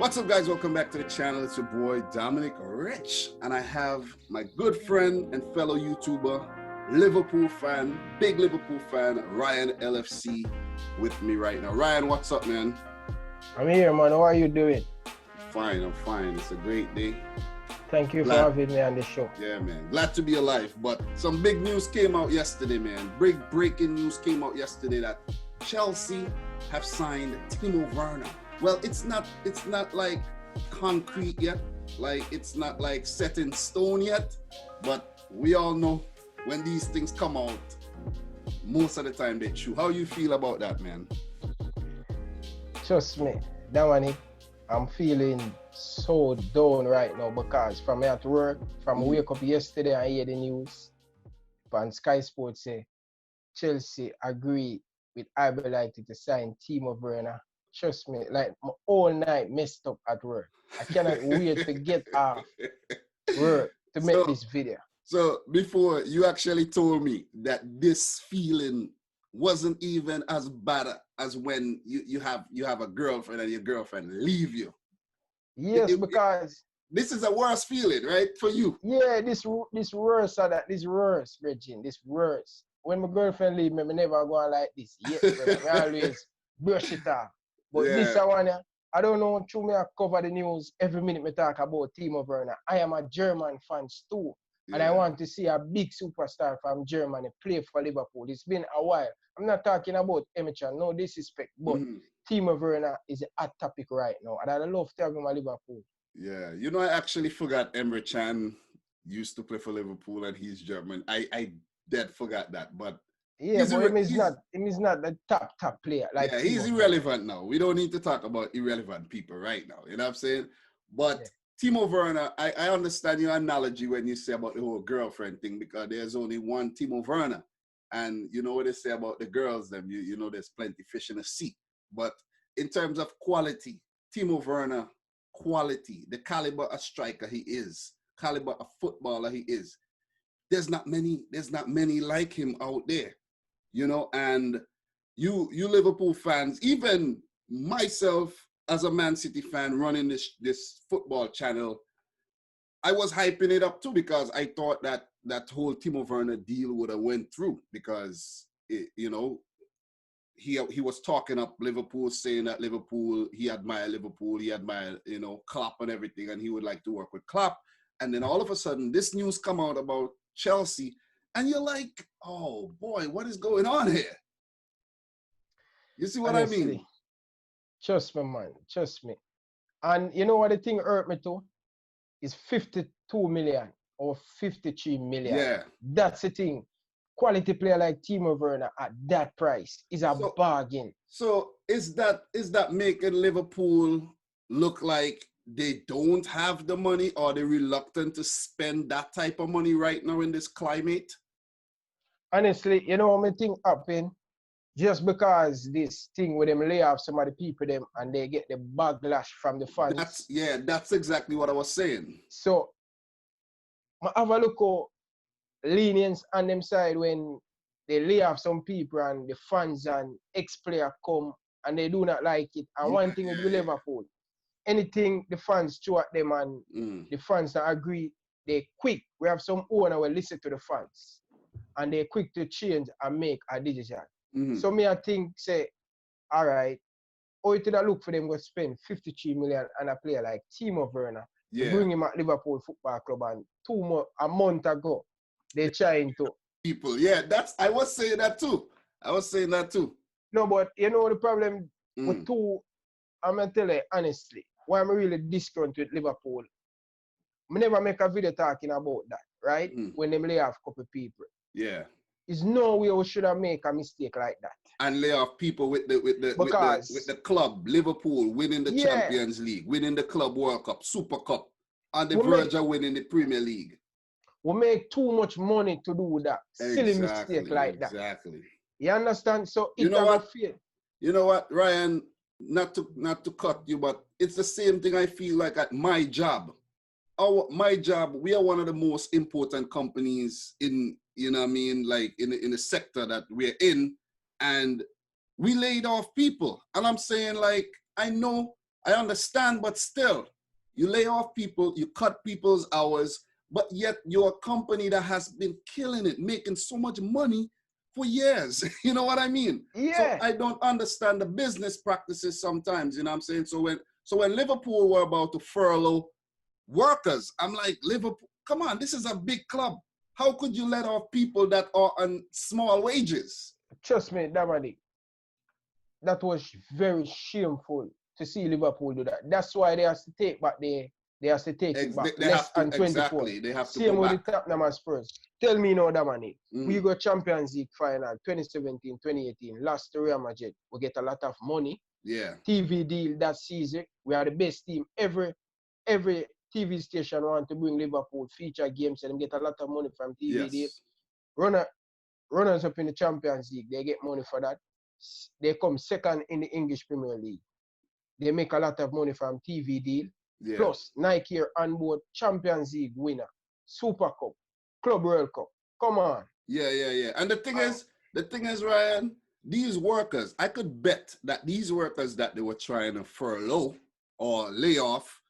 What's up, guys? Welcome back to the channel. It's your boy Dominic Rich, and I have my good friend and fellow YouTuber, Liverpool fan, big Liverpool fan, Ryan LFC, with me right now. Ryan, what's up, man? I'm here, man. How are you doing? I'm fine. It's a great day. Thank you for having me on the show. Yeah, man. Glad to be alive. But some big news came out yesterday, man. Breaking news came out yesterday that Chelsea have signed Timo Werner. Well, it's not like concrete yet. Like, it's not like set in stone yet. But we all know when these things come out, most of the time they're true. How you feel about that, man? Trust me, Dominic, I'm feeling so down right now because from at work, wake up yesterday and hear the news on Sky Sports say Chelsea agree with Iberlighty to sign Timo Werner. Trust me, like my whole night messed up at work. I cannot wait to get off work to make this video. So before you actually told me that this feeling wasn't even as bad as when you have a girlfriend and your girlfriend leave you. Yes, because this is a worse feeling, right, for you? Yeah, this worse, this worse, Regine, this worse. When my girlfriend leave me, I never go on like this. Yes, brother, I always brush it off. But this one, I don't know, through me I cover the news every minute I talk about Timo Werner. I am a German fan too. And I want to see a big superstar from Germany play for Liverpool. It's been a while. I'm not talking about amateur, no disrespect, but Timo Werner is a hot topic right now. And I love to have him at Liverpool. Yeah, you know, I actually forgot Emre Can used to play for Liverpool and he's German. I dead forgot that, but yeah, but him is not the top player. Like yeah, he's irrelevant now. We don't need to talk about irrelevant people right now. You know what I'm saying? But Timo Werner, I understand your analogy when you say about the whole girlfriend thing, because there's only one Timo Werner. And you know what they say about the girls, them, you know there's plenty fish in the sea. But in terms of quality, Timo Werner, quality, the caliber of striker he is, caliber of footballer he is, there's not many like him out there. You know, and you Liverpool fans, even myself as a Man City fan running this football channel, I was hyping it up too because I thought that whole Timo Werner deal would have went through because you know he was talking up Liverpool, saying that Liverpool, he admired you know, Klopp and everything, and he would like to work with Klopp. And then all of a sudden this news come out about Chelsea. And you're like, oh boy, what is going on here? You see what Honestly, I mean? Trust me, man. Trust me. And you know what the thing hurt me too? Is 52 million or 53 million. Yeah. That's the thing. Quality player like Timo Werner at that price is a bargain. So is that making Liverpool look like they don't have the money, or they're reluctant to spend that type of money right now in this climate? Honestly, you know what I think happen? Just because this thing with them lay off some of the people them and they get the backlash from the fans. That's exactly what I was saying. So I have a look at lenience on them side when they lay off some people and the fans and ex-player come and they do not like it. And one thing with Liverpool, anything the fans throw at them and the fans that agree, they quick. We have some owner will listen to the fans and they're quick to change and make a decision. So me, I think, say, all right, or it look for them to spend 53 million on a player like Timo Werner to bring him at Liverpool Football Club, and a month ago, they're trying to. People, I was saying that too. No, but you know the problem with two, I'm going to tell you honestly, why I'm really disgruntled with Liverpool. I never make a video talking about that, right? When they lay off a couple of people. Yeah. There's no way we should have made a mistake like that. And lay off people with the club, Liverpool winning the Champions League, winning the Club World Cup, Super Cup, on the verge of winning the Premier League. We make too much money to do that silly mistake like that. Exactly. You understand? So you know what, Ryan? Not to cut you, but it's the same thing I feel like at my job. My job, we are one of the most important companies in, you know what I mean, like in the sector that we're in, and we laid off people. And I'm saying, like, I know I understand, but still, you lay off people, you cut people's hours, but yet you're a company that has been killing it, making so much money for years. You know what I mean? So Yeah. I don't understand the business practices sometimes, you know what I'm saying? So when Liverpool were about to furlough workers, I'm like, Liverpool, come on, this is a big club. How could you let off people that are on small wages? Trust me, Dominic, that was very shameful to see Liverpool do that. That's why they have to take back they have to take it back. They Less have to, than 24. exactly, they have to Same go with back. the Tottenham and Spurs. Tell me now, Dominic. We Mm. go Champions League final 2017, 2018, lost to Real Madrid. We get a lot of money. Yeah. TV deal that season. We are the best team. Every TV station want to bring Liverpool feature games and get a lot of money from TV deal. Yes. Runners up in the Champions League, they get money for that. They come second in the English Premier League. They make a lot of money from TV deal. Yeah. Plus, Nike are on board Champions League winner, Super Cup, Club World Cup. Come on. Yeah. And the thing is, Ryan, these workers, I could bet that these workers that they were trying to furlough or lay off,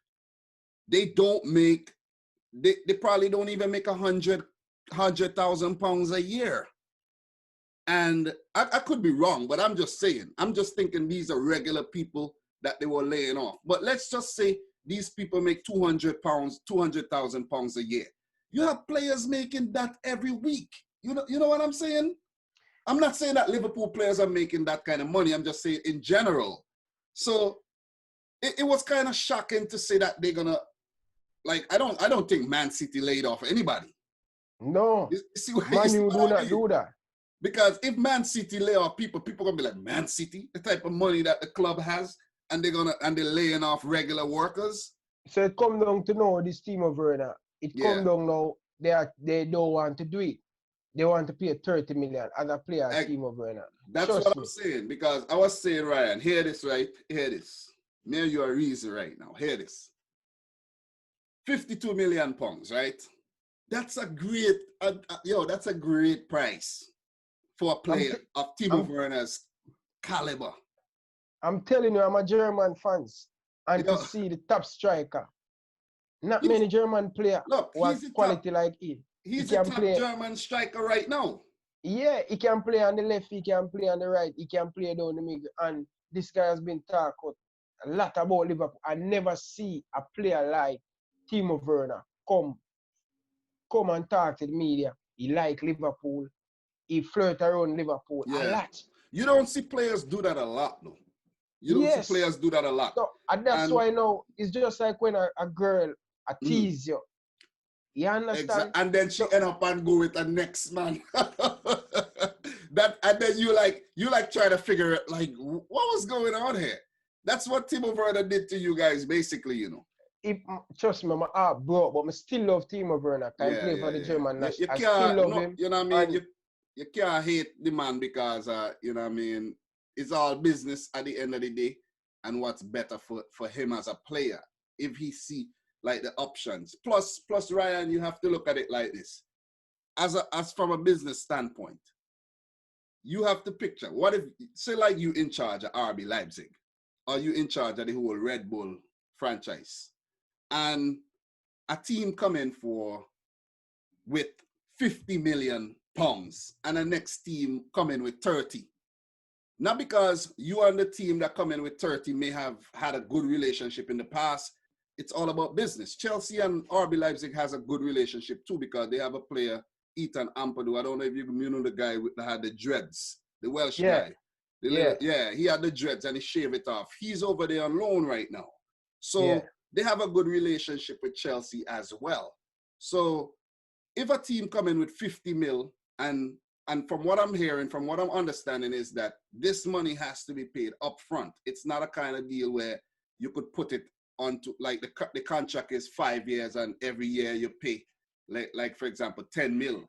they probably don't even make £100,000 a year. And I could be wrong, but I'm just saying, I'm just thinking these are regular people that they were laying off. But let's just say these people make £200,000 a year. You have players making that every week. You know what I'm saying? I'm not saying that Liverpool players are making that kind of money. I'm just saying in general. So it was kind of shocking to say that they're gonna, like, I don't think Man City laid off anybody. No. You see what, Man, you do not do that. Because if Man City lay off people gonna be like, Man City, the type of money that the club has, and they're laying off regular workers. So it come down to now this Timo Werner. It come down now they don't want to do it. They want to pay 30 million as a player as Timo Werner. That's what I'm saying, because I was saying, Ryan, hear this, right? Hear this. Near your reason right now. Hear this. £52 million, right? That's a great, that's a great price for a player of Timo Werner's caliber. I'm telling you, I'm a German fan, and to see the top striker, not many German players was quality like him. He's the top German striker right now. Yeah, he can play on the left, he can play on the right, he can play down the middle, and this guy has been talked a lot about Liverpool. I never see a player like Timo Werner come and talk to the media. He like Liverpool. He flirt around Liverpool a lot. You don't see players do that a lot, though. You don't see players do that a lot. So, and that's why now it's just like when a girl tease you. You understand? And then she end up and go with the next man. And then you try to figure it, like, what was going on here? That's what Timo Werner did to you guys, basically, you know. Trust me, my heart broke, but I still love Timo Werner. I play for the German national. I still love him. You know what I mean? You can't hate the man because, you know what I mean, it's all business at the end of the day, and what's better for him as a player if he see like the options. Plus, Ryan, you have to look at it like this. As from a business standpoint, you have to picture, what if, say like you in charge of RB Leipzig, or you in charge of the whole Red Bull franchise, and a team come in with £50 million, and the next team come in with 30. Not because you and the team that come in with 30 may have had a good relationship in the past. It's all about business. Chelsea and RB Leipzig has a good relationship too, because they have a player, Ethan Ampadu. I don't know if you know the guy that had the dreads, the Welsh guy. He had the dreads and he shaved it off. He's over there on loan right now. So they have a good relationship with Chelsea as well. So if a team come in with 50 mil, and from what I'm hearing, from what I'm understanding, is that this money has to be paid up front. It's not a kind of deal where you could put it onto, like, the contract is 5 years and every year you pay, like for example, 10 mil.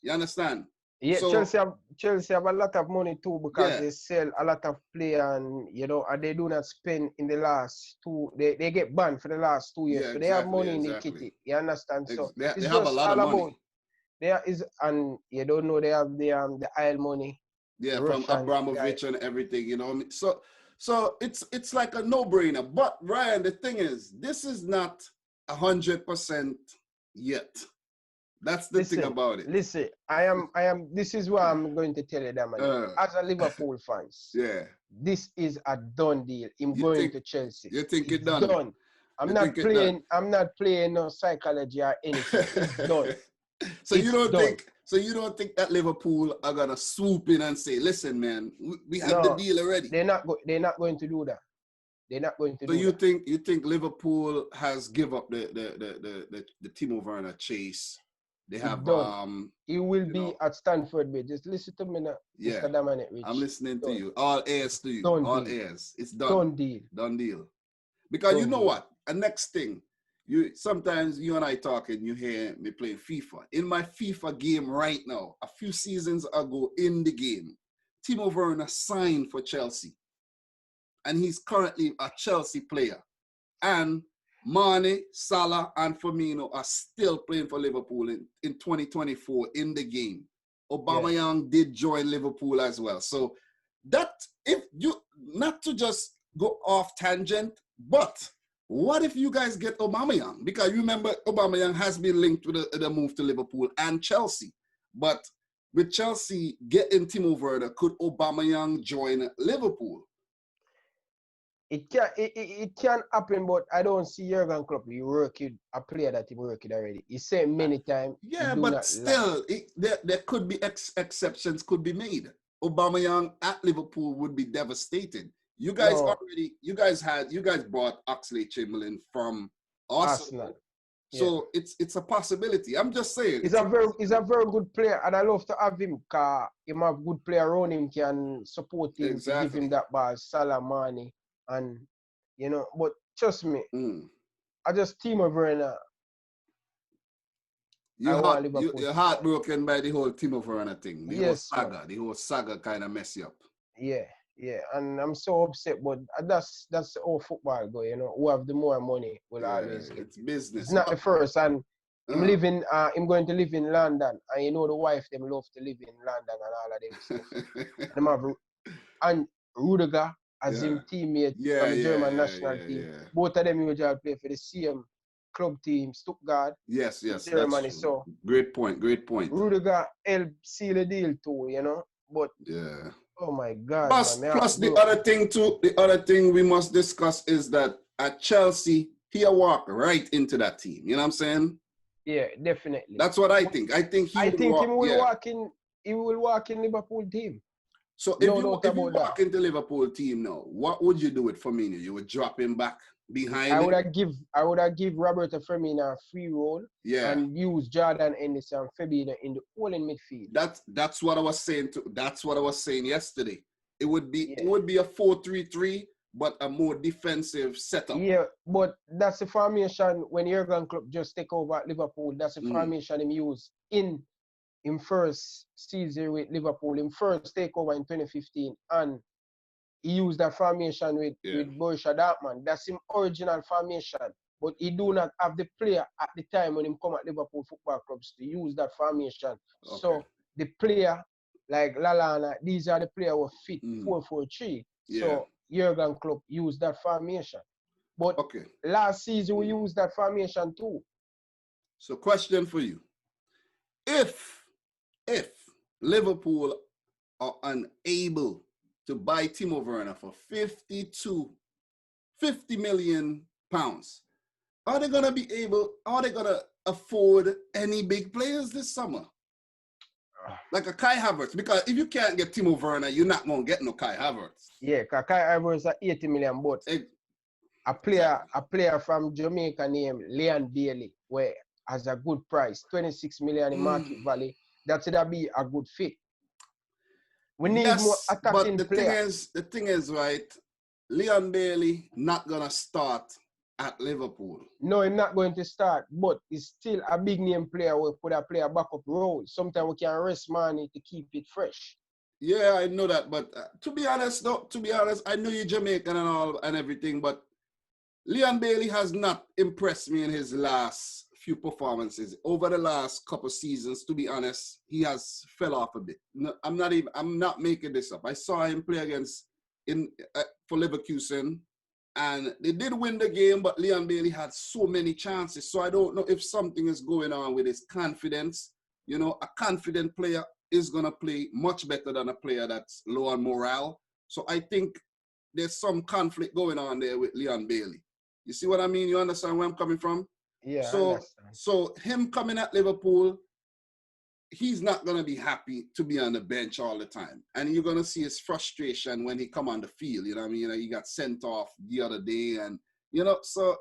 You understand? Yeah, so, Chelsea have a lot of money too, because they sell a lot of players, and and they do not spend in the last two. They get banned for the last 2 years, so they have money in the kitty. You understand? So they have a lot of money. There is, and you don't know, they have the oil money. Yeah, from Abramovich and everything, So So it's like a no-brainer. But Ryan, the thing is, this is not 100% yet. That's the thing about it. Listen, this is what I'm going to tell you, Dominic. As a Liverpool fans, yeah, this is a done deal. I'm going to Chelsea. You think it's done? I'm not playing no psychology or anything. It's done. So you don't think that Liverpool are gonna swoop in and say, "Listen, man, we have the deal already." They're not going to do that. They're not going to do that. So you think Liverpool has give up the Timo Werner chase? They have done. He will be at Stamford Bridge. Just listen to me now, Mr. Dominic Rich. I'm listening to you. All ears to you. Done All deal. ears. It's done. Done deal. Done deal. Because you know what? The next thing, sometimes you and I talking, you hear me playing FIFA. In my FIFA game right now, a few seasons ago in the game, Timo Werner signed for Chelsea. And he's currently a Chelsea player. And Mane, Salah, and Firmino are still playing for Liverpool in 2024 in the game. Aubameyang did join Liverpool as well. So that, if you, not to just go off tangent, but what if you guys get Aubameyang? Because you remember Aubameyang has been linked with the move to Liverpool and Chelsea. But with Chelsea getting Timo Werner, could Aubameyang join Liverpool? It can happen, but I don't see Jurgen Klopp. He worked a player that he worked already. He said many times. Yeah, but still, there could be exceptions could be made. Aubameyang at Liverpool would be devastated. You guys brought Oxlade-Chamberlain from Arsenal. So it's a possibility. I'm just saying. He's a very good player, and I love to have him because him have good player around him can support him, give him that ball, Salah, Mane. And, but trust me, I just Timo Werner. You're heartbroken by the whole Timo Werner thing. The whole saga kind of mess you up. Yeah. And I'm so upset, but that's how football go, Who have the more money will always get. It's business. It's not the first. And I'm going to live in London. And the wife, them love to live in London and all of them stuff. And Rudiger, as him teammate from the German national team. Yeah. Both of them usually play for the same club team, Stuttgart. Yes, Germany. So great point. Rudiger helped seal the deal too, But oh my God. Plus the other thing we must discuss is that at Chelsea, he walked right into that team. You know what I'm saying? Yeah, definitely. That's what I think. I think he will walk in Liverpool team. So if you walk into Liverpool team now, what would you do with Firmino? You would drop him back behind I would have give Roberto Firmino a free role and use Jordan Henderson and Fabinho in the whole in midfield. That's what I was saying that's what I was saying yesterday. It would be a 4-3-3, but a more defensive setup. Yeah, but that's the formation when Jurgen Klopp just take over at Liverpool. That's the formation he used in first season with Liverpool, in first takeover in 2015, and he used that formation with Borussia Dortmund. That's his original formation, but he do not have the player at the time when he come at Liverpool Football Clubs to use that formation. Okay. So the player like Lallana, these are the players who fit 4-4-3. So Jurgen Klopp used that formation. But last season we used that formation too. So question for you. If Liverpool are unable to buy Timo Werner for 50 million pounds, are they gonna afford any big players this summer? Like a Kai Havertz, because if you can't get Timo Werner, you're not gonna get no Kai Havertz. Yeah, because Kai Havertz are 80 million, but a player from Jamaica named Leon Bailey, where has a good price, 26 million in market value. That would be a good fit. We need more attacking players. The thing is, right, Leon Bailey not going to start at Liverpool. No, he's not going to start, but he's still a big name player who put a player backup role. Sometimes we can rest money to keep it fresh. Yeah, I know that, but to be honest, I know you're Jamaican and all and everything, but Leon Bailey has not impressed me in his last few performances. Over the last couple seasons, to be honest, he has fell off a bit. No, I'm not making this up. I saw him play against for Leverkusen. And they did win the game, but Leon Bailey had so many chances. So I don't know if something is going on with his confidence. You know, a confident player is going to play much better than a player that's low on morale. So I think there's some conflict going on there with Leon Bailey. You see what I mean? You understand where I'm coming from? Yeah, I So, understand. so him coming at Liverpool, he's not going to be happy to be on the bench all the time. And you're going to see his frustration when he come on the field. You know what I mean? He got sent off the other day. And, you know, so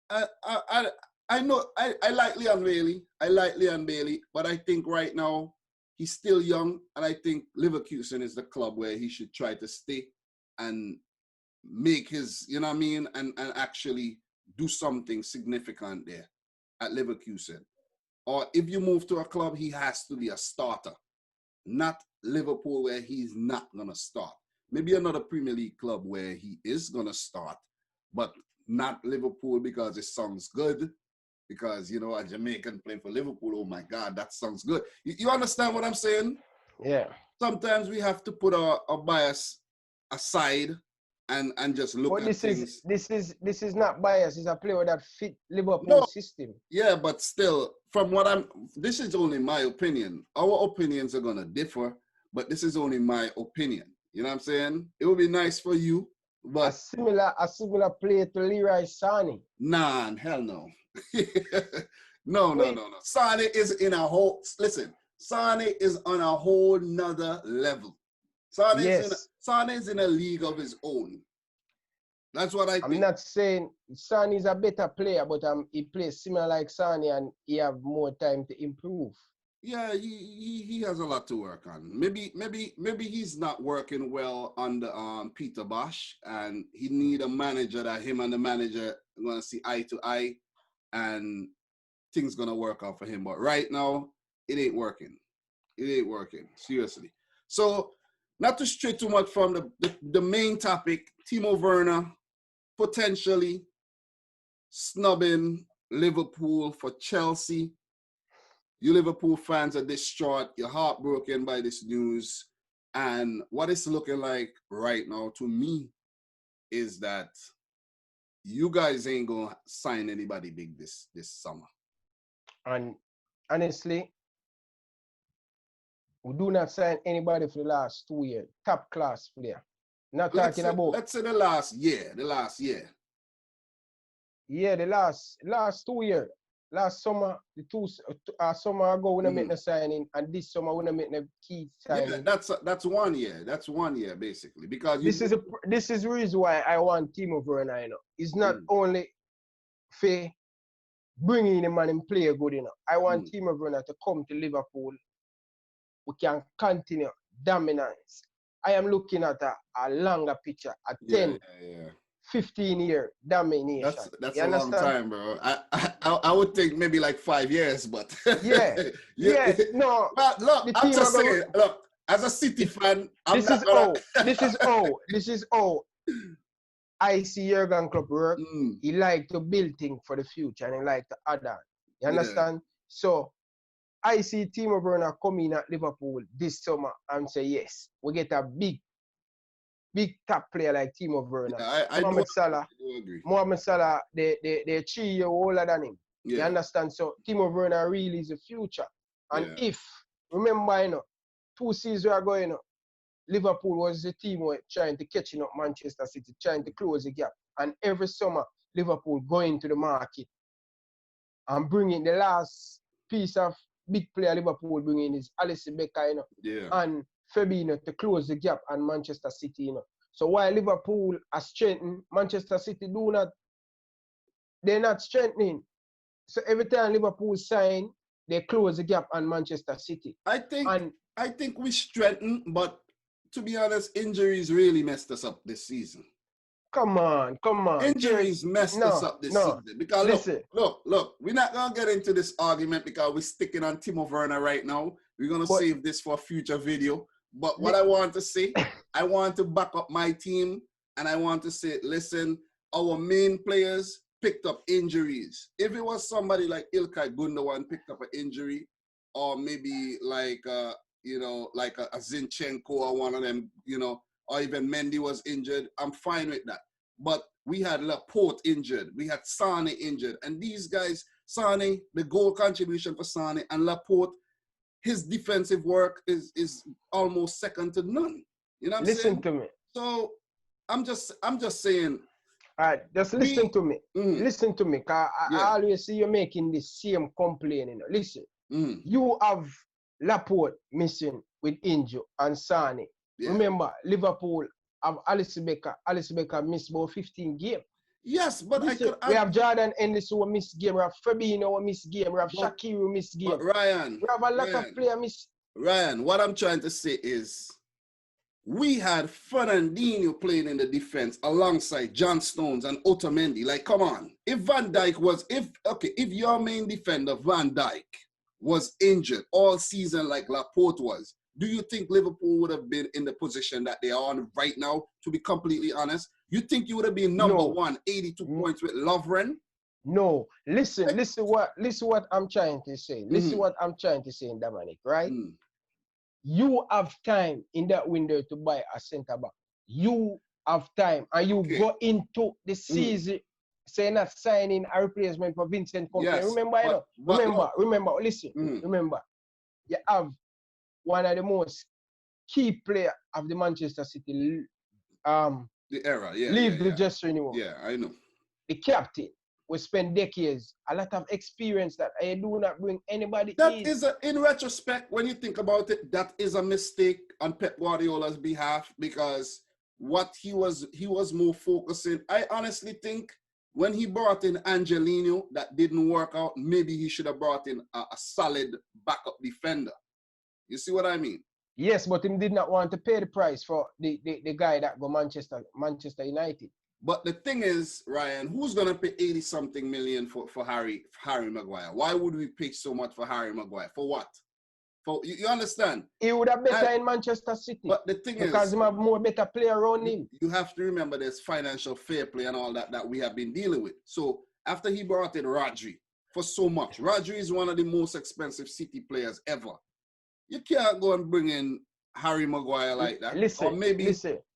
I know I like Leon Bailey. I like Leon Bailey. But I think right now he's still young. And I think Leverkusen is the club where he should try to stay and make his, you know what I mean? And actually do something significant there at Leverkusen. Or if you move to a club, he has to be a starter. Not Liverpool where he's not going to start. Maybe another Premier League club where he is going to start, but not Liverpool because it sounds good. Because, you know, a Jamaican playing for Liverpool, oh my God, that sounds good. You understand what I'm saying? Yeah. Sometimes we have to put our bias aside and just look at things. This is not bias. It's a player that fit Liverpool system. Yeah, but still, from what this is only my opinion. Our opinions are gonna differ, but this is only my opinion. You know what I'm saying? It would be nice for you, but a similar player to Leroy Sané. Nah, hell no. No. Sané is in a whole. Listen, Sané is on a whole nother level. Sané is in a league of his own. That's what I think. I'm not saying Sané is a better player, but he plays similar like Sané and he have more time to improve. Yeah, he has a lot to work on. Maybe he's not working well under Peter Bosch, and he need a manager that him and the manager are gonna see eye to eye, and things gonna work out for him. But right now, it ain't working. It ain't working, seriously. So, not to stray too much from the main topic, Timo Werner potentially snubbing Liverpool for Chelsea. You Liverpool fans are distraught. You're heartbroken by this news. And what it's looking like right now to me is that you guys ain't going to sign anybody big this summer. And honestly, we do not sign anybody for the last 2 years. Top class player. Not talking about. Let's say the last year. Yeah, the last 2 years. Last summer, summer ago, we make the signing, and this summer we make the key signing. Yeah, that's 1 year. That's 1 year basically because this is the reason why I want Timo Werner. You know, it's not only for bringing him and play good enough. I want Timo Werner to come to Liverpool. We can continue dominance. I am looking at a longer picture, a 10. 15-year domination. That's a long time, bro. I would think maybe like 5 years, but no. But look, I'm just saying. Look, as a City fan, this is how I see Jurgen Klopp work. He like to build things for the future and he like to add on. You understand? So I see Timo Werner coming at Liverpool this summer and say yes, we get a big top player like Timo Werner. Yeah, I do agree. Mohamed Salah, they're 3 years older than him. Yeah. You understand? So Timo Werner really is the future. And if, remember, 2 seasons ago, Liverpool was the team trying to catch up Manchester City, trying to close the gap. And every summer, Liverpool going to the market and bringing the last piece of big player Liverpool bringing is Alisson Becker, and Fabinho to close the gap on Manchester City, So while Liverpool are strengthening, Manchester City they're not strengthening. So every time Liverpool sign, they close the gap on Manchester City. I think we strengthen, but to be honest, injuries really messed us up this season. Come on. Injuries messed us up this season. Because look, we're not going to get into this argument because we're sticking on Timo Werner right now. We're going to save this for a future video. But what I want to say, I want to back up my team and I want to say, listen, our main players picked up injuries. If it was somebody like Ilkay Gundogan picked up an injury, or maybe like, like a Zinchenko or one of them, or even Mendy was injured, I'm fine with that. But we had Laporte injured, we had Sane injured, and these guys, Sane, the goal contribution for Sane, and Laporte, his defensive work is almost second to none. You know what I'm saying? Listen to me. So I'm just saying. All right, just listen to me. Listen to me, because I always see you making the same complaint. You know. Listen, you have Laporte missing with injury and Sane. Yeah. Remember, Liverpool have Alice Becker. Alice Becker missed about 15 games. Yes, but listen, we have Jordan Ennis who missed game. We have Fabinho who missed game. We have Shaqiri who missed game. But Ryan, we have a lot of players miss. Ryan, what I'm trying to say is, we had Fernandinho playing in the defense alongside John Stones and Otamendi. Like, come on. If Van Dijk was, if your main defender, Van Dijk, was injured all season like Laporte was, do you think Liverpool would have been in the position that they are on right now, to be completely honest? You think you would have been number one, 82 points with Lovren? No. Listen what I'm trying to say. Listen what I'm trying to say, Dominic, right? You have time in that window to buy a centre back. You have time, and you go into the season saying not signing a replacement for Vincent Kompany. Yes, remember, listen, remember, you have one of the most key players of the Manchester City the era, leave the dressing anymore. Yeah, I know. The captain will spend decades, a lot of experience that I do not bring anybody in retrospect, when you think about it, that is a mistake on Pep Guardiola's behalf, because what he was more focusing. I honestly think when he brought in Angelino, that didn't work out. Maybe he should have brought in a solid backup defender. You see what I mean? Yes, but he did not want to pay the price for the guy that go Manchester United. But the thing is, Ryan, who's going to pay 80-something million for Harry Maguire? Why would we pay so much for Harry Maguire? For what? For you understand? He would have better in Manchester City. But the thing because he have more better player around him. You have to remember there's financial fair play and all that we have been dealing with. So after he brought in Rodri for so much, Rodri is one of the most expensive City players ever. You can't go and bring in Harry Maguire like that. Listen,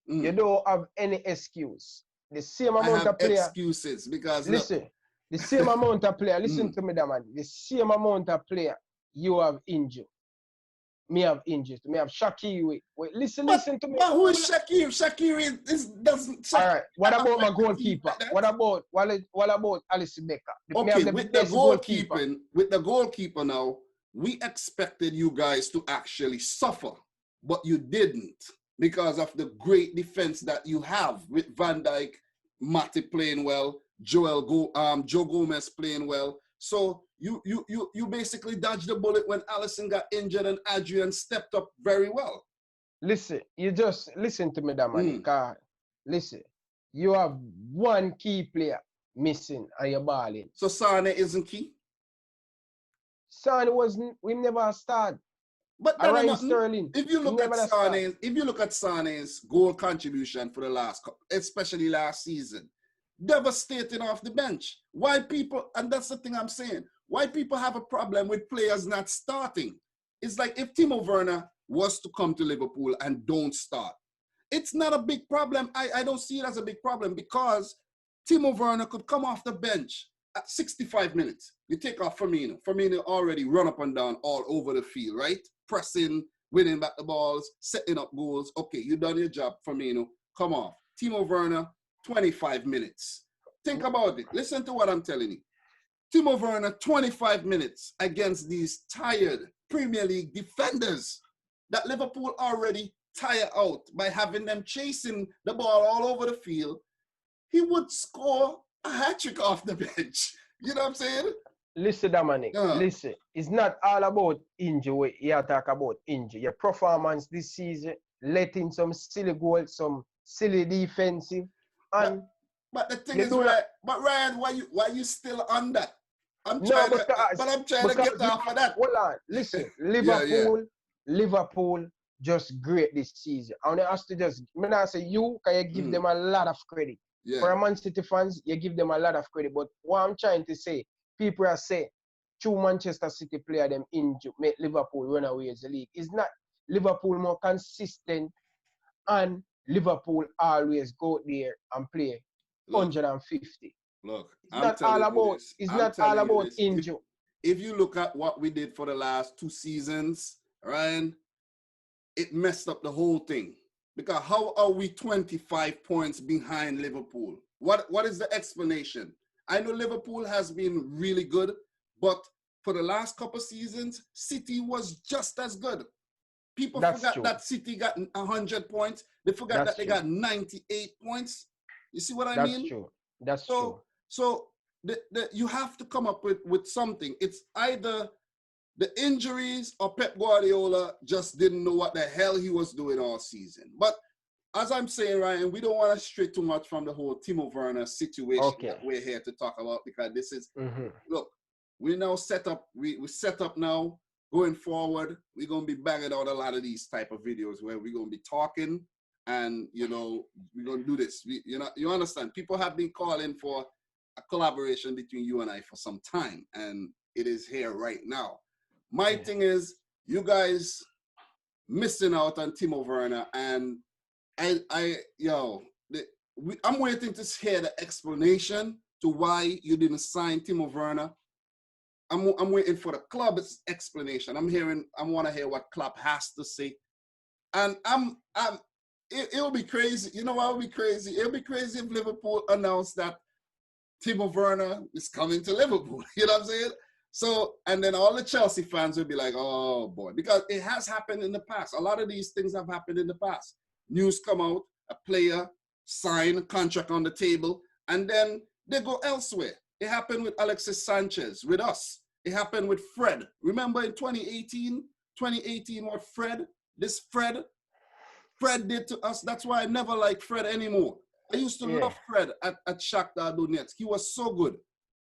you don't have any excuse. The same amount of player. Excuses because listen, the same amount of player. Listen to me, that man. The same amount of player you have injured. Me have injured. Me have Shaqiri. Wait, listen to me. But who is Shaqiri? Shaqiri doesn't. All right. What about my goalkeeper? What about Alice Becker? Okay, with the goalkeeper now, we expected you guys to actually suffer, but you didn't, because of the great defense that you have with Van Dijk, Matip playing well, Joe Gomez playing well. So you basically dodged the bullet when Alisson got injured and Adrian stepped up very well. Listen, you just listen to me, Dominic. Listen, you have one key player missing and you're balling. So Sane isn't key? Sane we never started. But Sterling. If you look at Sane's goal contribution for the especially last season, devastating off the bench. Why people, and that's the thing I'm saying, why people have a problem with players not starting. It's like if Timo Werner was to come to Liverpool and don't start, it's not a big problem. I don't see it as a big problem, because Timo Werner could come off the bench at 65 minutes. You take off Firmino. Firmino already run up and down all over the field, right? Pressing, winning back the balls, setting up goals. Okay, you done your job, Firmino. Come off. Timo Werner, 25 minutes. Think about it. Listen to what I'm telling you. Timo Werner, 25 minutes against these tired Premier League defenders that Liverpool already tire out by having them chasing the ball all over the field. He would score a hat-trick off the bench. You know what I'm saying? Listen, Dominic, listen. It's not all about injury. You talk about injury. Your performance this season, letting some silly goals, some silly defensive. And but the thing is, Ryan, why you still on that? I'm trying to get off of that. Hold on. Listen, Liverpool just great this season. And I have to just, when I say you, can you give them a lot of credit. Yeah. For Man City fans, you give them a lot of credit. But what I'm trying to say, people are saying, two Manchester City player them injured, make Liverpool run away as the league. It's not Liverpool more consistent and Liverpool always go there and play Look, 150. look, It's I'm not all telling you about this. it's I'm not all telling you about this. injury. If you look at what we did for the last 2 seasons, Ryan, it messed up the whole thing. Because how are we 25 points behind Liverpool? What is the explanation? I know Liverpool has been really good, but for the last couple seasons, City was just as good. People That's forgot true. that City got 100 points. They forgot That's that they true. got 98 points. You see what I That's mean? true. That's true. So you have to come up with something. It's either the injuries or Pep Guardiola just didn't know what the hell he was doing all season. But as I'm saying, Ryan, we don't want to stray too much from the whole Timo Werner situation Okay. that we're here to talk about, because this is, Mm-hmm. look, we now set up, we set up now. Going forward, we're going to be banging out a lot of these type of videos where we're going to be talking, and, you know, we're going to do this. You understand? People have been calling for a collaboration between you and I for some time, and it is here right now. My thing is, you guys missing out on Timo Werner, and I'm waiting to hear the explanation to why you didn't sign Timo Werner. I'm waiting for the club's explanation. I want to hear what club has to say. And it'll be crazy. You know what will be crazy? It'll be crazy if Liverpool announced that Timo Werner is coming to Liverpool. You know what I'm saying? So, and then all the Chelsea fans will be like, oh boy, because it has happened in the past. A lot of these things have happened in the past. News come out, a player sign a contract on the table, and then they go elsewhere. It happened with Alexis Sanchez, with us. It happened with Fred. Remember in 2018, what Fred did to us? That's why I never liked Fred anymore. I used to love Fred at Shakhtar Donetsk. He was so good.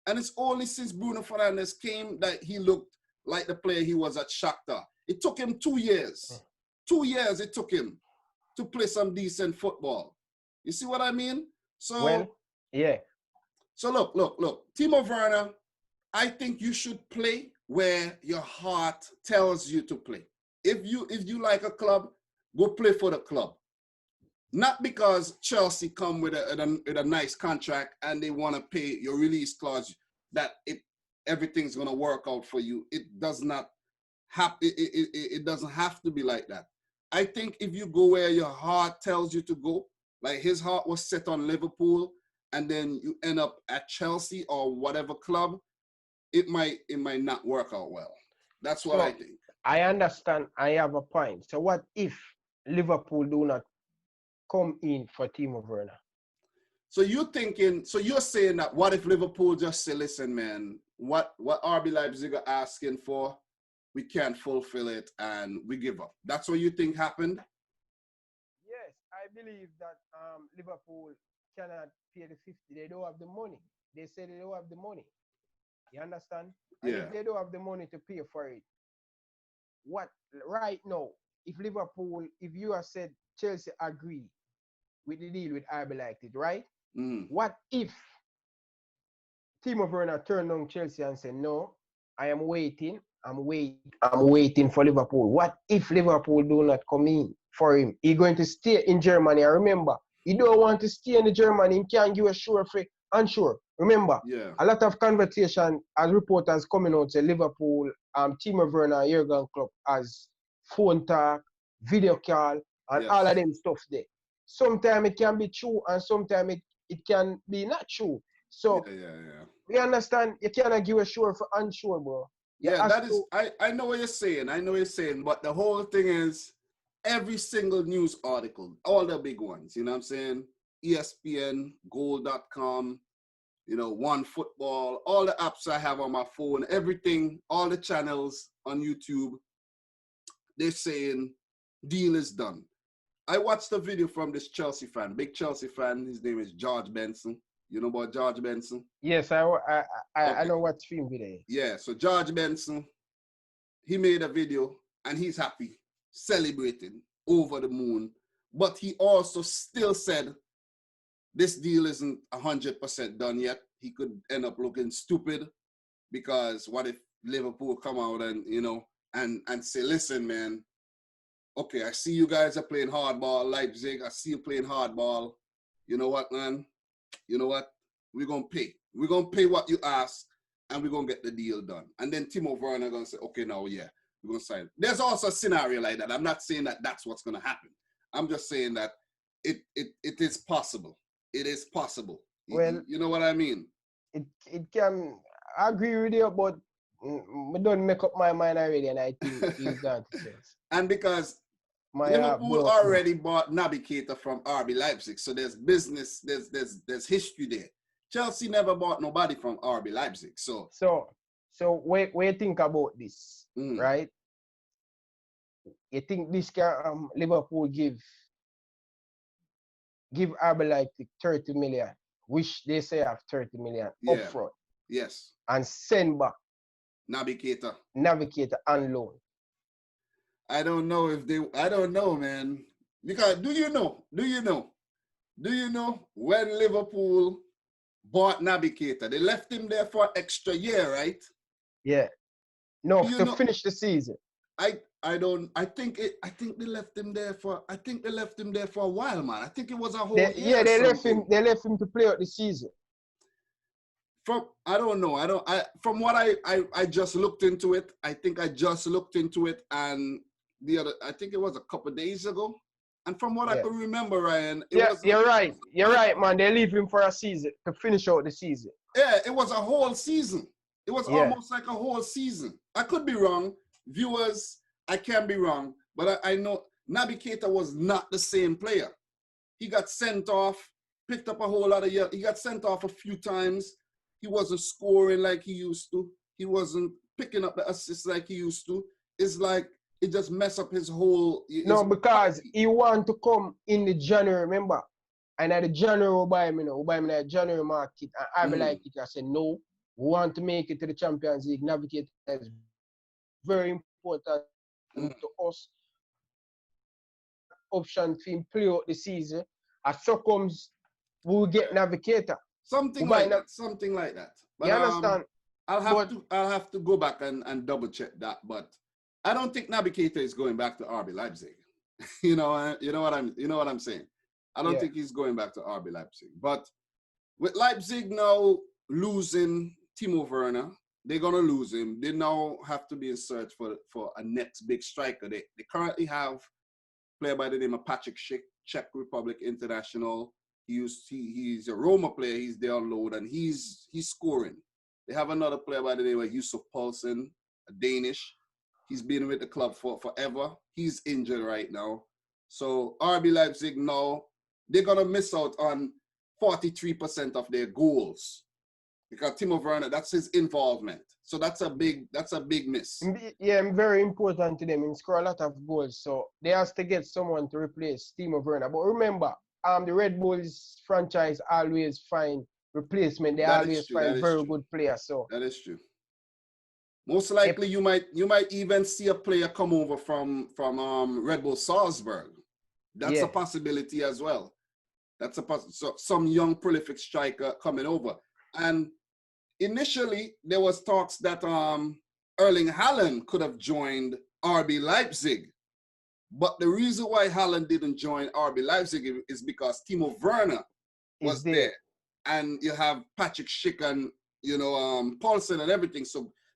And it's only since Bruno Fernandes came that he looked like the player he was at Shakhtar. It took him 2 years. 2 years it took him to play some decent football. You see what I mean? So, So look. Timo Werner, I think you should play where your heart tells you to play. If you like a club, go play for the club. Not because Chelsea come with a nice contract and they want to pay your release clause that everything's going to work out for you. It doesn't have to be like that. I think if you go where your heart tells you to go, like his heart was set on Liverpool, and then you end up at Chelsea or whatever club, it might not work out well. That's what I think. I understand. I have a point. So what if Liverpool do not come in for Timo Werner? So you're saying that what if Liverpool just say, listen, man, what RB Leipzig are asking for, we can't fulfill it and we give up. That's what you think happened? Yes, I believe that Liverpool cannot pay the 50. They don't have the money. They say they don't have the money. You understand? And if they don't have the money to pay for it, what right now, if you have said Chelsea agree with the deal with RB Leipzig, right? What if Timo Werner turned down Chelsea and said, no, I'm waiting for Liverpool. What if Liverpool do not come in for him? He's going to stay in Germany. And remember, he don't want to stay in Germany. He can't give a sure for unsure. Remember, a lot of conversation as reporters coming out say Liverpool, Timo Werner, Jurgen Klopp as phone talk, video call, and all of them stuff there. Sometimes it can be true and sometimes it can be not true. So we understand you cannot give a sure for unsure, bro. I know what you're saying. But the whole thing is every single news article, all the big ones, you know what I'm saying? ESPN, goal.com, One Football, all the apps I have on my phone, everything, all the channels on YouTube, they're saying deal is done. I watched a video from this Chelsea fan, big Chelsea fan. His name is George Benson. You know about George Benson? Yes, I know what film video. Yeah, so George Benson, he made a video and he's happy, celebrating, over the moon. But he also still said this deal isn't 100% done yet. He could end up looking stupid because what if Liverpool come out and, and say, listen, man, okay, I see you guys are playing hardball, Leipzig. I see you playing hardball. You know what, man? You know what? We're going to pay. We're going to pay what you ask, and we're going to get the deal done. And then Timo Werner going to say, okay, now, yeah, we're going to sign. There's also a scenario like that. I'm not saying that that's what's going to happen. I'm just saying that it is possible. It is possible. Well, you know what I mean? It can, I agree with you, but I don't make up my mind already, and I think he's gone to Chelsea. And because My Liverpool already bought Navigator from RB Leipzig, so there's business, there's history there. Chelsea never bought nobody from RB Leipzig, so wait think about this, right? You think this can Liverpool give RB Leipzig 30 million, which they say have 30 million upfront, yes, and send back Navigator on loan? I don't know if they. I don't know, man. Because do you know when Liverpool bought Navigator, they left him there for an extra year, right? Yeah. No, to finish the season. I don't. I think they left him there for. I think they left him there for a while, man. I think it was a whole year. Yeah, they left him. They left him to play out the season. I don't know. From what I just looked into it. I think I just looked into it, and I think it was a couple of days ago. And from what I can remember, Ryan, you're right. You're right, man. They leave him for a season to finish out the season. Yeah, it was a whole season. It was almost like a whole season. I could be wrong. Viewers, I can be wrong. But I know Navigator was not the same player. He got sent off, picked up a whole lot of years. He got sent off a few times. He wasn't scoring like he used to. He wasn't picking up the assists like he used to. It's like it just messed up his whole... because he wanted to come in the January, remember? And at the January, we buy him in the January market. And I be like it. I said, no, we want to make it to the Champions League. Navigator is very important to us. Option to him play out the season. As so comes, we'll get Navigator. Something like that. But, you understand? I'll have to go back and double check that. But I don't think Navigator is going back to RB Leipzig. you know what I'm saying. I don't think he's going back to RB Leipzig. But with Leipzig now losing Timo Werner, they're gonna lose him. They now have to be in search for a next big striker. They currently have a player by the name of Patrick Schick, Czech Republic international. He's a Roma player. He's there on loan and he's scoring. They have another player by the name of Yusuf Poulsen, a Danish. He's been with the club for forever. He's injured right now. So RB Leipzig now, they're going to miss out on 43% of their goals. Because Timo Werner, that's his involvement. So that's a big miss. Yeah, very important to them. He score a lot of goals. So they have to get someone to replace Timo Werner. But remember, the Red Bulls franchise always find replacement. They always find very good players. So that is true. Most likely, you might even see a player come over from Red Bull Salzburg. That's a possibility as well. That's so some young prolific striker coming over. And initially, there was talks that Erling Haaland could have joined RB Leipzig. But the reason why Haaland didn't join RB Leipzig is because Timo Werner was there. And you have Patrick Schick and, Poulsen and everything.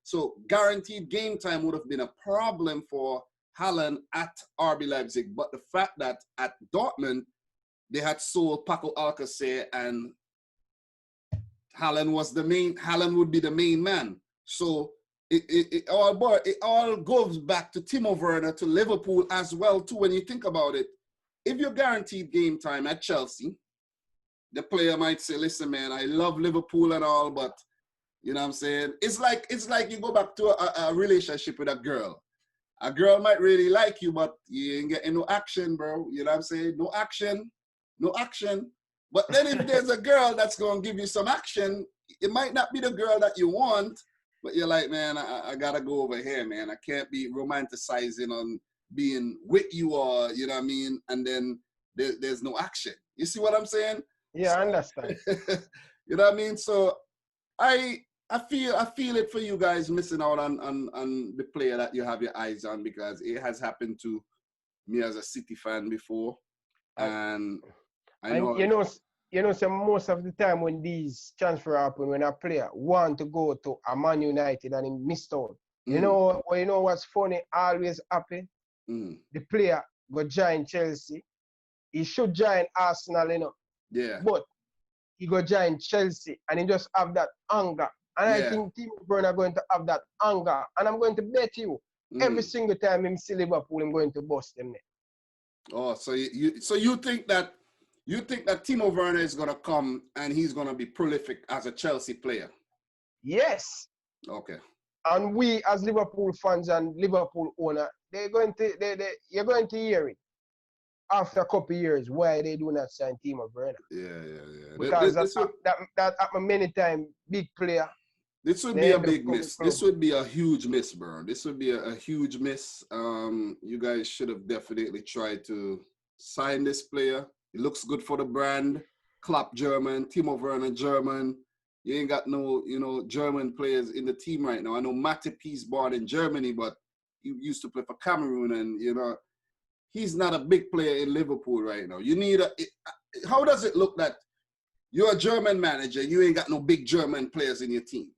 So guaranteed game time would have been a problem for Haaland at RB Leipzig. But the fact that at Dortmund, they had sold Paco Alcacer and Haaland would be the main man. So it all goes back to Timo Werner, to Liverpool as well, too, when you think about it. If you're guaranteed game time at Chelsea, the player might say, listen, man, I love Liverpool and all, but you know what I'm saying? It's like you go back to a relationship with a girl. A girl might really like you, but you ain't getting no action, bro. You know what I'm saying? No action. But then if there's a girl that's going to give you some action, it might not be the girl that you want, but you're like, man, I got to go over here, man. I can't be romanticizing on being with you or, you know what I mean? And then there's no action. You see what I'm saying? Yeah, I understand. You know what I mean? So I feel it for you guys missing out on the player that you have your eyes on, because it has happened to me as a City fan before, and I and know. so most of the time when these transfer happen, when a player want to go to a Man United and he missed out. You know what's funny? Always happen. The player go join Chelsea. He should join Arsenal, Yeah. But he go join Chelsea and he just have that anger. And I think Timo Werner going to have that anger. And I'm going to bet you every single time him see Liverpool, I'm going to bust them there. Oh, so you think that Timo Werner is gonna come and he's gonna be prolific as a Chelsea player? Yes. Okay. And we as Liverpool fans and Liverpool owner, you're going to hear it after a couple of years why they do not sign Timo Werner. Yeah. Because that happened many times, big player. This would be a big miss. This would be a huge miss, bro. This would be a huge miss. You guys should have definitely tried to sign this player. It looks good for the brand. Klopp German, Timo Werner German. You ain't got no, German players in the team right now. I know Matip is born in Germany, but he used to play for Cameroon, and he's not a big player in Liverpool right now. You need how does it look that you're a German manager, you ain't got no big German players in your team?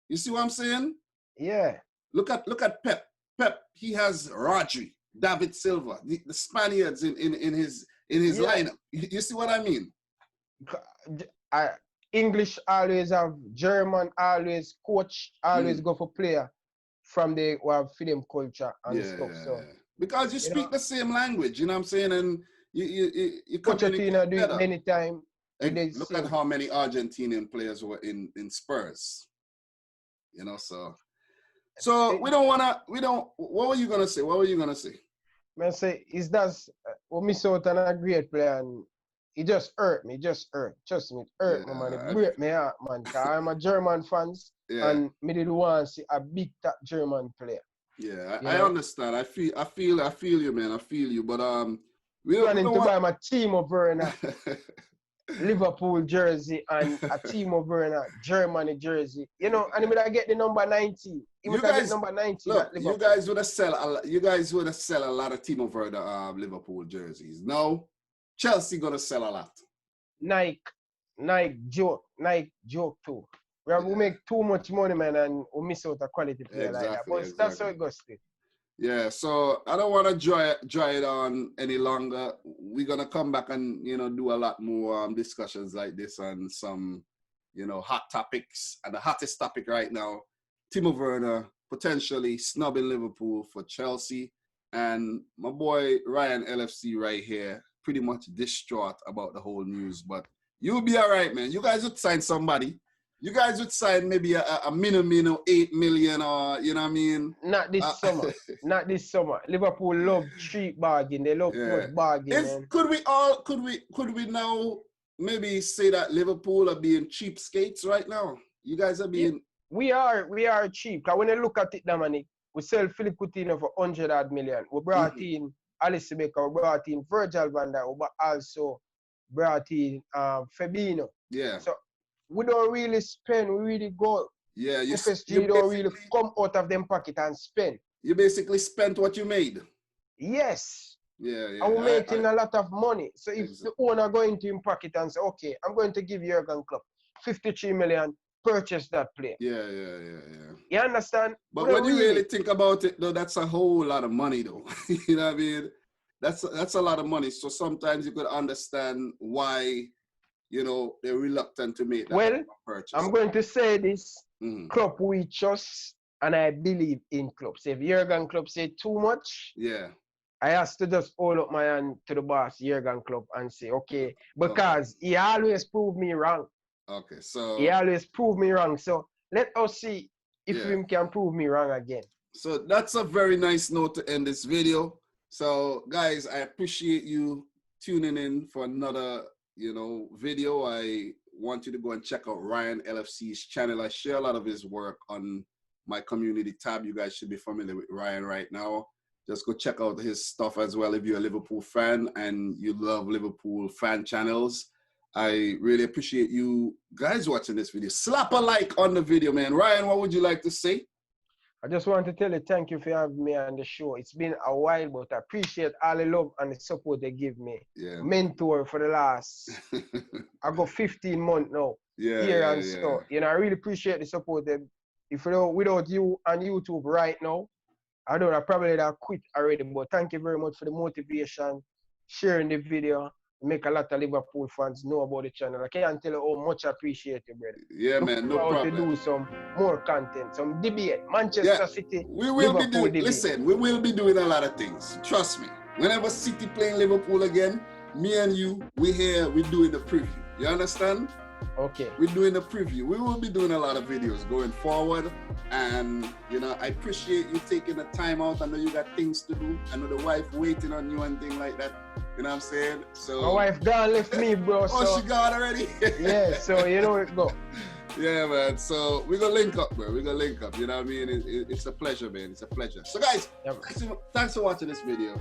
You see what I'm saying? Yeah. Look at Pep. Pep, he has Rodri, David Silva, the Spaniards in his lineup. You see what I mean? English always have German, always coach, always go for player from the film culture and stuff. So because you speak the same language, you know what I'm saying? And you Pochettino do it many times. Look at how many Argentinian players were in Spurs. So what were you gonna say? Man, say is that miss out on a great player and it just hurt me. Trust me, it hurt me, man. It break me heart, man. Cause I'm a German fan and me did want to see a big top German player. Yeah, I understand. I feel you, man. I feel you. But we don't want to buy my Timo Werner Liverpool jersey and a Timo Werner Germany jersey. And he would get the number 90. He would get number 90. Look, you guys would have sell a lot of Timo Werner Liverpool jerseys. Now, Chelsea gonna sell a lot. Nike joke too. We make too much money, man, and we miss out a quality player like that. But that's how it goes still. Yeah, so I don't want to dry it on any longer. We're gonna come back and do a lot more discussions like this on some hot topics. And the hottest topic right now, Timo Werner potentially snubbing Liverpool for Chelsea, and my boy Ryan LFC right here pretty much distraught about the whole news. But you'll be all right, man. You guys would sign somebody. You guys would sign maybe a minimum 8 million, or you know what I mean? Not this summer. Not this summer. Liverpool love cheap bargain. They love too much bargain, man. Could we now maybe say that Liverpool are being cheapskates right now? You guys are being. We are cheap. Because when you look at it, Dominic, we sell Philip Coutinho for 100 million. We brought in Alice Becker, we brought in Virgil van Dijk, we also brought in Fabinho. Yeah. So we don't really spend, we really go. Yeah, FSG don't really come out of them pocket and spend. You basically spent what you made. Yes. Yeah. And we're making a lot of money. So if the owner go into him pocket and say, okay, I'm going to give Jurgen Klopp 53 million, purchase that player. Yeah. You understand? But when you really think about it, though, that's a whole lot of money, though. You know what I mean? That's a lot of money. So sometimes you could understand why, they're reluctant to make that purchase. I'm going to say this. Klopp we trust, and I believe in Klopp. So if Jurgen Klopp say too much, I have to just hold up my hand to the boss, Jurgen Klopp, and say, okay, because he always proved me wrong. Okay, so he always proved me wrong. So let us see if him can prove me wrong again. So that's a very nice note to end this video. So guys, I appreciate you tuning in for another, video. I want you to go and check out Ryan LFC's channel. I share a lot of his work on my community tab. You guys should be familiar with Ryan right now. Just go check out his stuff as well if you're a Liverpool fan and you love Liverpool fan channels. I really appreciate you guys watching this video. Slap a like on the video, man. Ryan, what would you like to say? I just want to tell you thank you for having me on the show. It's been a while, but I appreciate all the love and the support they give me. Yeah, mentor for the last, I got 15 months now. yeah. So, I really appreciate the support. If you know, without you on YouTube right now, I probably would have quit already. But thank you very much for the motivation, sharing the video, make a lot of Liverpool fans know about the channel. I can't tell you how much I appreciate you, brother. Yeah, man, no problem. To do some more content, some debate, Manchester City, we will Liverpool be doing. debate. Listen, we will be doing a lot of things. Trust me. Whenever City playing Liverpool again, me and you, we're doing the preview. You understand? Okay. We're doing the preview. We will be doing a lot of videos going forward. And, I appreciate you taking the time out. I know you got things to do. I know the wife waiting on you and things like that. You know what I'm saying? So my wife gone left me, bro. Oh, she gone already? Yeah, so you know it go. Yeah, man. So we're going to link up, bro. We're going to link up. You know what I mean? It's a pleasure, man. It's a pleasure. So, guys, thanks for watching this video.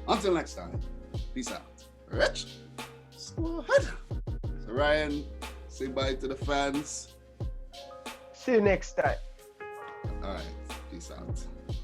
Until next time, peace out. Rich, squad. So, Ryan, say bye to the fans. See you next time. All right. Peace out.